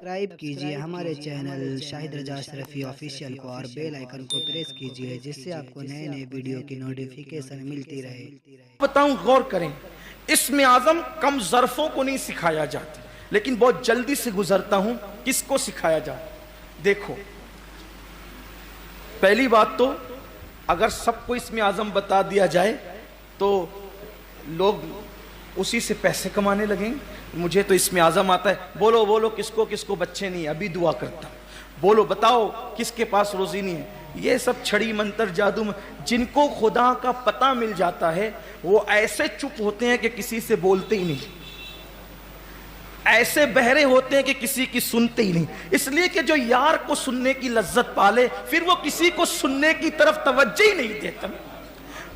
Subscribe کیجئے ہمارے channel شاہد رضا اشرفی official کو اور بیل آئیکن کو پریس کیجئے جس سے آپ کو نئے نئے ویڈیو کی نوٹیفیکیشن ملتی رہے۔ بتاؤں، غور کریں، اسم اعظم کم ظرفوں کو نہیں سکھایا جاتا، لیکن بہت جلدی سے گزرتا ہوں کس کو سکھایا جاتا۔ دیکھو، پہلی بات تو اگر سب کو اسم اعظم بتا دیا جائے تو لوگ اسی سے پیسے کمانے لگیں گے۔ مجھے تو اسم اعظم آتا ہے، بولو بولو کس کو بچے نہیں، ابھی دعا کرتا ہوں، بولو بتاؤ کس کے پاس روزی نہیں ہے۔ یہ سب چھڑی منتر جادو میں جن کو خدا کا پتہ مل جاتا ہے وہ ایسے چپ ہوتے ہیں کہ کسی سے بولتے ہی نہیں، ایسے بہرے ہوتے ہیں کہ کسی کی سنتے ہی نہیں، اس لیے کہ جو یار کو سننے کی لذت پالے پھر وہ کسی کو سننے کی طرف توجہ ہی نہیں دیتا۔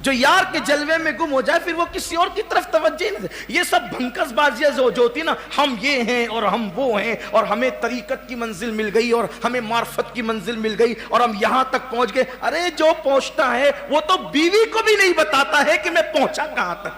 جو یار کے جلوے میں گم ہو جائے پھر وہ کسی اور کی طرف توجہ ہی نہیں دیتا۔ یہ سب بھنکس بازیاں جو ہوتی نا، ہم یہ ہیں اور ہم وہ ہیں اور ہمیں طریقت کی منزل مل گئی اور ہمیں معرفت کی منزل مل گئی اور ہم یہاں تک پہنچ گئے۔ ارے جو پہنچتا ہے وہ تو بیوی کو بھی نہیں بتاتا ہے کہ میں پہنچا کہاں تک۔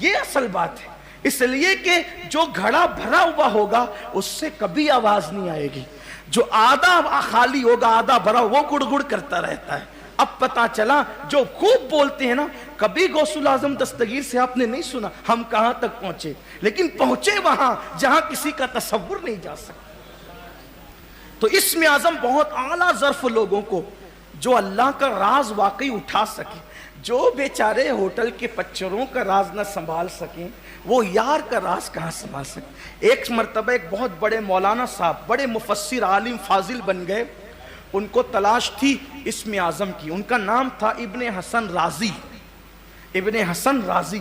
یہ اصل بات ہے، اس لیے کہ جو گھڑا بھرا ہوا ہوگا اس سے کبھی آواز نہیں آئے گی، جو آدھا خالی ہوگا آدھا بھرا وہ گڑ گڑ کرتا رہتا ہے۔ اب پتا چلا جو خوب بولتے ہیں نا، کبھی غوث الاعظم دستگیر سے آپ نے نہیں سنا ہم کہاں تک پہنچے، لیکن پہنچے وہاں جہاں کسی کا تصور نہیں جا سکتا۔ تو اسم اعظم بہت اعلیٰ ظرف لوگوں کو جو اللہ کا راز واقعی اٹھا سکے، جو بیچارے ہوٹل کے پچروں کا راز نہ سنبھال سکیں وہ یار کا راز کہاں سنبھال سکیں۔ ایک مرتبہ ایک بہت بڑے مولانا صاحب، بڑے مفسر عالم فاضل بن گئے، ان کو تلاش تھی اسم اعظم کی۔ ان کا نام تھا ابن حسن رازی۔ ابن حسن رازی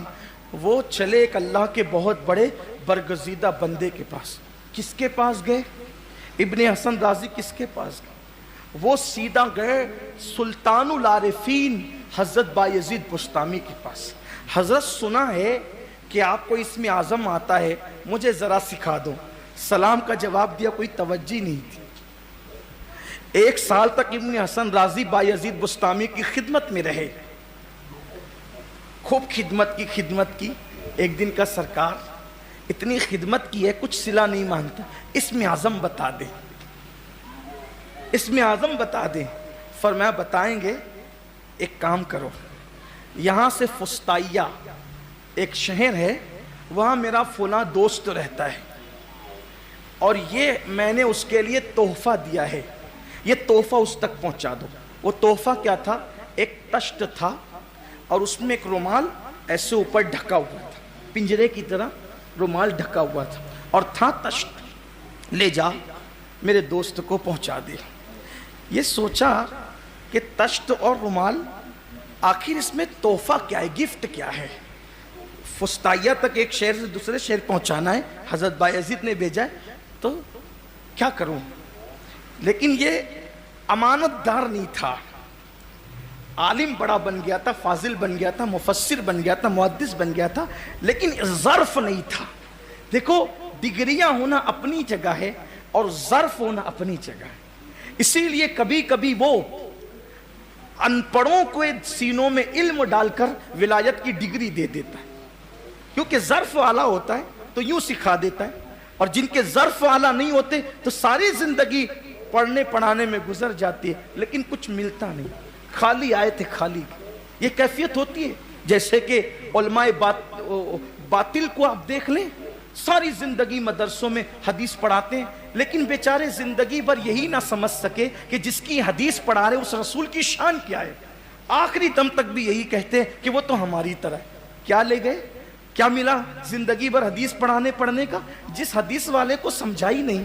وہ چلے ایک اللہ کے بہت بڑے برگزیدہ بندے کے پاس۔ کس کے پاس گئے؟ ابن حسن رازی کس کے پاس گئے؟ وہ سیدھا گئے سلطان العارفین حضرت بایزید بسطامی کے پاس۔ حضرت سنا ہے کہ آپ کو اسم اعظم آتا ہے، مجھے ذرا سکھا دو۔ سلام کا جواب دیا، کوئی توجہ نہیں تھی۔ 1 سال تک ابن حسن رازی بایزید بسطامی کی خدمت میں رہے، خوب خدمت کی۔ ایک دن کا سرکار اتنی خدمت کی ہے کچھ صلہ نہیں مانتا، اسم اعظم بتا دے، اسم اعظم بتا دے۔ فرمایا بتائیں گے، ایک کام کرو، یہاں سے فستائیہ ایک شہر ہے، وہاں میرا فلاں دوست رہتا ہے اور یہ میں نے اس کے لیے تحفہ دیا ہے، یہ تحفہ اس تک پہنچا دو۔ وہ تحفہ کیا تھا؟ ایک تشت تھا اور اس میں ایک رومال ایسے اوپر ڈھکا ہوا تھا، پنجرے کی طرح رومال ڈھکا ہوا تھا اور تھا تشت، لے جا میرے دوست کو پہنچا دے۔ یہ سوچا کہ تشت اور رومال، آخر اس میں تحفہ کیا ہے، گفٹ کیا ہے؟ فستائیہ تک ایک شہر سے دوسرے شہر پہنچانا ہے، حضرت بایزید نے بھیجا ہے، تو کیا کروں؟ لیکن یہ امانت دار نہیں تھا، عالم بڑا بن گیا تھا، فاضل بن گیا تھا، مفسر بن گیا تھا، محدث بن گیا تھا، لیکن ظرف نہیں تھا۔ دیکھو، ڈگریاں ہونا اپنی جگہ ہے اور ظرف ہونا اپنی جگہ ہے۔ اسی لیے کبھی کبھی وہ ان پڑھوں کو سینوں میں علم ڈال کر ولایت کی ڈگری دے دیتا ہے، کیونکہ ظرف اعلیٰ ہوتا ہے تو یوں سکھا دیتا ہے، اور جن کے ظرف اعلیٰ نہیں ہوتے تو ساری زندگی پڑھنے پڑھانے میں گزر جاتی ہے لیکن کچھ ملتا نہیں، خالی آئے تھے خالی۔ یہ کیفیت ہوتی ہے، جیسے کہ علماء باطل کو آپ دیکھ لیں، ساری زندگی مدرسوں میں حدیث پڑھاتے ہیں لیکن بیچارے زندگی بھر یہی نہ سمجھ سکے کہ جس کی حدیث پڑھا رہے اس رسول کی شان کیا ہے، آخری دم تک بھی یہی کہتے ہیں کہ وہ تو ہماری طرح ہے۔ کیا لے گئے؟ کیا ملا زندگی بھر حدیث پڑھنے کا؟ جس حدیث والے کو سمجھائی نہیں،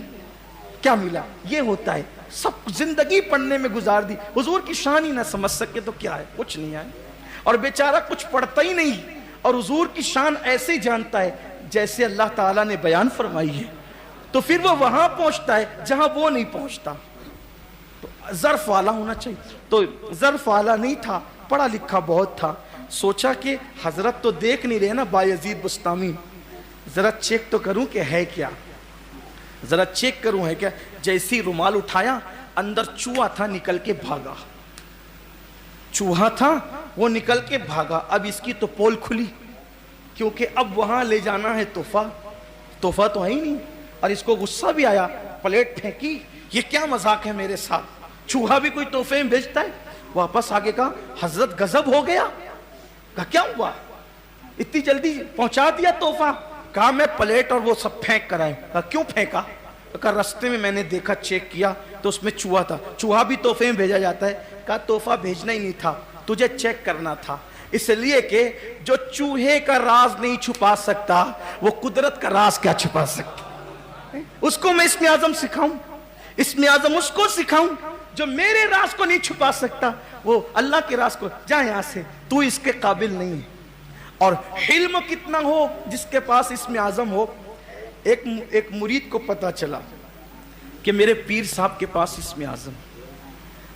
کیا ملا؟ یہ ہوتا ہے، سب زندگی پڑھنے میں گزار دی، حضور کی شان ہی نہ سمجھ سکے تو کیا ہے؟ کچھ نہیں ہے، اور بیچارہ کچھ پڑھتا ہی نہیں اور حضور کی شان ایسے ہی جانتا ہے جیسے اللہ تعالیٰ نے بیان فرمائی ہے، تو پھر وہ وہاں پہنچتا ہے جہاں وہ نہیں پہنچتا۔ تو ظرف اعلیٰ ہونا چاہیے، تو ظرف اعلیٰ نہیں تھا، پڑھا لکھا بہت تھا۔ سوچا کہ حضرت تو دیکھ نہیں رہے نا بایزید بسطامی، ذرا چیک تو کروں کہ ہے کیا، ذرا چیک کروں ہے کیا۔ جیسی رومال اٹھایا، اندر چوہا تھا، نکل کے بھاگا، چوہا تھا وہ نکل کے بھاگا۔ اب اس کی تو پول کھلی، کیونکہ اب وہاں لے جانا ہے تحفہ تو ہے ہی نہیں، اور اس کو غصہ بھی آیا, پلیٹ پھینکی, یہ کیا مذاق ہے میرے ساتھ, چوہا بھی کوئی تحفے میں بھیجتا ہے. واپس آگے کہا حضرت غضب ہو گیا. کہا کیا ہوا, اتنی جلدی پہنچا دیا تحفہ. کہا میں پلیٹ اور وہ سب پھینک کر آئے. کہا کیوں پھینکا؟ کہا رستے میں میں نے دیکھا, چیک کیا تو اس میں چوہا تھا. چوہا بھی تحفے میں بھیجا جاتا ہے. کہا تحفہ بھیجنا ہی نہیں تھا, تجھے چیک کرنا تھا, اس لیے کہ جو چوہے کا راز نہیں چھپا سکتا وہ قدرت کا راز کیا چھپا سکتا. اس کو میں اسم اعظم سکھاؤں, اسم اعظم اس کو سکھاؤں جو میرے راز کو نہیں چھپا سکتا, وہ اللہ کے راز کو. جا یہاں سے, تو اس کے قابل نہیں ہے. اور علم کتنا ہو جس کے پاس اسم اعظم ہو. ایک مرید کو پتا چلا کہ میرے پیر صاحب کے پاس اسم اعظم.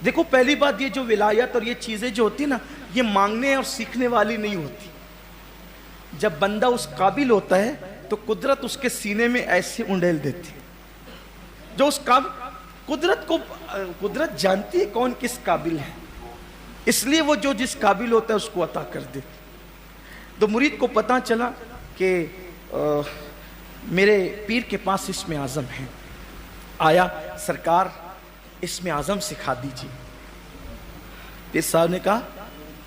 دیکھو پہلی بات یہ جو ولایت اور یہ چیزیں جو ہوتی نا, یہ مانگنے اور سیکھنے والی نہیں ہوتی. جب بندہ اس قابل ہوتا ہے تو قدرت اس کے سینے میں ایسے انڈیل دیتی. جو اس قدرت جانتی ہے کون کس قابل ہے, اس لیے وہ جو جس قابل ہوتا ہے اس کو عطا کر دیتی. تو مرید کو پتا چلا کہ میرے پیر کے پاس اسم اعظم ہے. آیا, سرکار اسم اعظم سکھا دیجیے. پیر صاحب نے کہا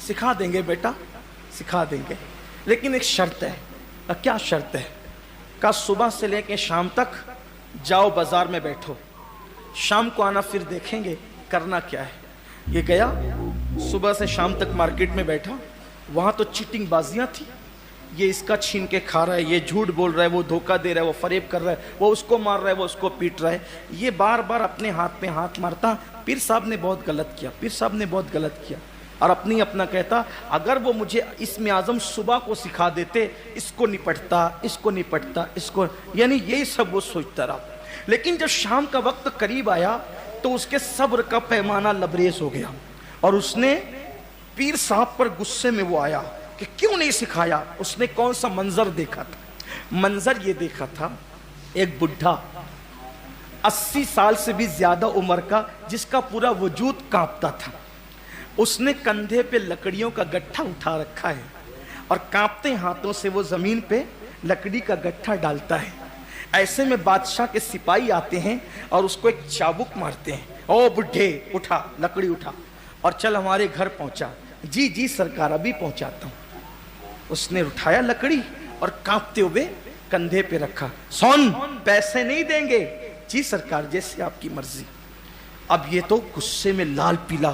سکھا دیں گے بیٹا, سکھا دیں گے, لیکن ایک شرط ہے. کیا شرط ہے؟ کہا صبح سے لے کے شام تک جاؤ بازار میں بیٹھو, شام کو آنا پھر دیکھیں گے کرنا کیا ہے. یہ گیا, صبح سے شام تک مارکیٹ میں بیٹھا. وہاں تو چیٹنگ بازیاں تھی, یہ اس کا چھین کے کھا رہا ہے, یہ جھوٹ بول رہا ہے, وہ دھوکہ دے رہا ہے, وہ فریب کر رہا ہے, وہ اس کو مار رہا ہے, وہ اس کو پیٹ رہا ہے. یہ بار بار اپنے ہاتھ پہ ہاتھ مارتا. پیر صاحب نے بہت غلط کیا, پیر صاحب نے بہت غلط کیا. اور اپنا کہتا اگر وہ مجھے اسم اعظم صبح کو سکھا دیتے, اس کو نپٹتا, اس کو نپٹتا, اس کو, یعنی یہی سب وہ سوچتا رہا. لیکن جب شام کا وقت قریب آیا تو اس کے صبر کا پیمانہ لبریز ہو گیا, اور اس نے پیر صاحب پر غصے میں وہ آیا کہ کیوں نہیں سکھایا. اس نے کون سا منظر دیکھا تھا؟ منظر یہ دیکھا تھا, ایک بڈھا 80 سال سے بھی زیادہ عمر کا, جس کا پورا وجود کانپتا تھا. اس نے کندھے پہ لکڑیوں کا گٹھا اٹھا رکھا ہے, اور کانپتے ہاتھوں سے وہ زمین پہ لکڑی کا گٹھا ڈالتا ہے. ایسے میں بادشاہ کے سپاہی آتے ہیں اور اس کو ایک چابک مارتے ہیں. او بڈھے اٹھا, لکڑی اٹھا اور چل ہمارے گھر پہنچا. جی جی سرکار ابھی پہنچاتا ہوں. اس نے اٹھایا لکڑی اور کانپتے ہوئے کندھے پہ رکھا. سون, پیسے نہیں دیں گے. جی سرکار جیسے آپ کی مرضی. اب یہ تو غصے میں لال پیلا,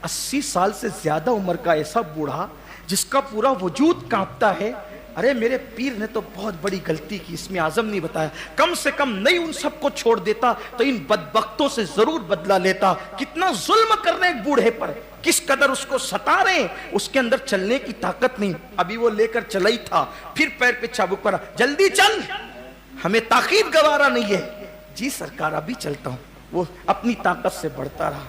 80 سال سے زیادہ عمر کا ایسا بوڑھا جس کا پورا وجود کانپتا ہے. ارے میرے پیر نے تو بہت بڑی غلطی کی, اسم اعظم نہیں بتایا. کم سے کم نہیں ان سب کو چھوڑ دیتا تو ان بدبختوں سے ضرور بدلہ لیتا. کتنا ظلم کر رہے ایک بوڑھے پر, کس قدر اس کو ستا رہے ہیں. اس کے اندر چلنے کی طاقت نہیں. ابھی وہ لے کر چلا ہی تھا, پھر پیر پہ چابک پڑا. جلدی چل, ہمیں تاخیر گوارا نہیں ہے. جی سرکار ابھی چلتا ہوں. وہ اپنی طاقت سے بڑھتا رہا.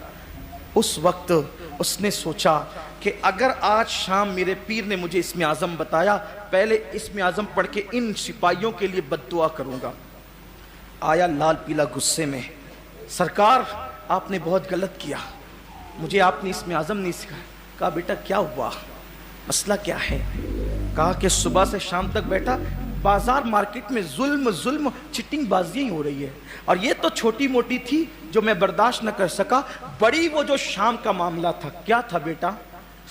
اس وقت اس نے سوچا کہ اگر آج شام میرے پیر نے مجھے اسم اعظم بتایا, پہلے اسم اعظم پڑھ کے ان سپاہیوں کے لیے بد دعا کروں گا. آیا لال پیلا غصے میں, سرکار آپ نے بہت غلط کیا, مجھے آپ نے اسم اعظم نہیں سکھایا. کہا بیٹا کیا ہوا, مسئلہ کیا ہے؟ کہا کہ صبح سے شام تک بیٹھا, بازار مارکیٹ میں ظلم چٹنگ بازیاں ہی ہو رہی ہے, اور یہ تو چھوٹی موٹی تھی جو میں برداشت نہ کر سکا. بڑی وہ جو شام کا معاملہ تھا. کیا تھا بیٹا؟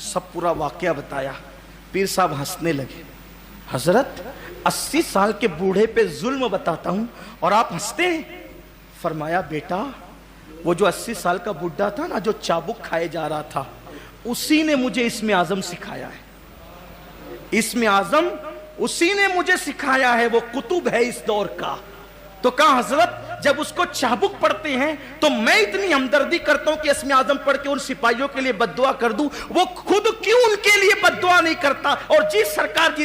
سب پورا واقعہ بتایا. پیر صاحب ہنسنے لگے. حضرت 80 سال کے بوڑھے پہ ظلم بتاتا ہوں اور آپ ہنستے ہیں. فرمایا بیٹا وہ جو 80 سال کا بڈھا تھا نا, جو چابک کھائے جا رہا تھا, اسی نے مجھے اسم اعظم سکھایا ہے. اسم اعظم اسی نے مجھے سکھایا ہے, وہ قطب ہے اس دور کا. تو کہا حضرت جب اس کو چابک پڑھتے ہیں تو میں اتنی ہمدردی کرتا ہوں کہ اسم اعظم پڑھ کے ان سپاہیوں کے لیے بد دعا کر دوں, وہ خود کیوں ان کے لیے بد دعا نہیں کرتا اور جی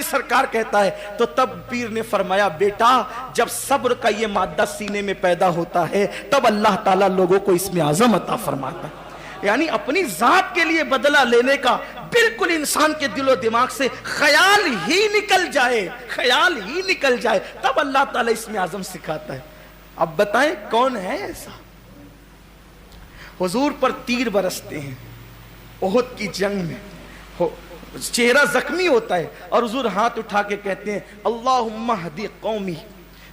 سرکار کہتا ہے. تو تب پیر نے فرمایا بیٹا جب صبر کا یہ مادہ سینے میں پیدا ہوتا ہے تب اللہ تعالیٰ لوگوں کو اسم اعظم عطا فرماتا ہے. یعنی اپنی ذات کے لیے بدلہ لینے کا بالکل انسان کے دل و دماغ سے خیال ہی نکل جائے تب اللہ تعالیٰ اسم اعظم سکھاتا ہے. اب بتائیں کون ہے ایسا؟ حضور پر تیر برستے ہیں احد کی جنگ میں, چہرہ زخمی ہوتا ہے اور حضور ہاتھ اٹھا کے کہتے ہیں اللہم اہدی قومی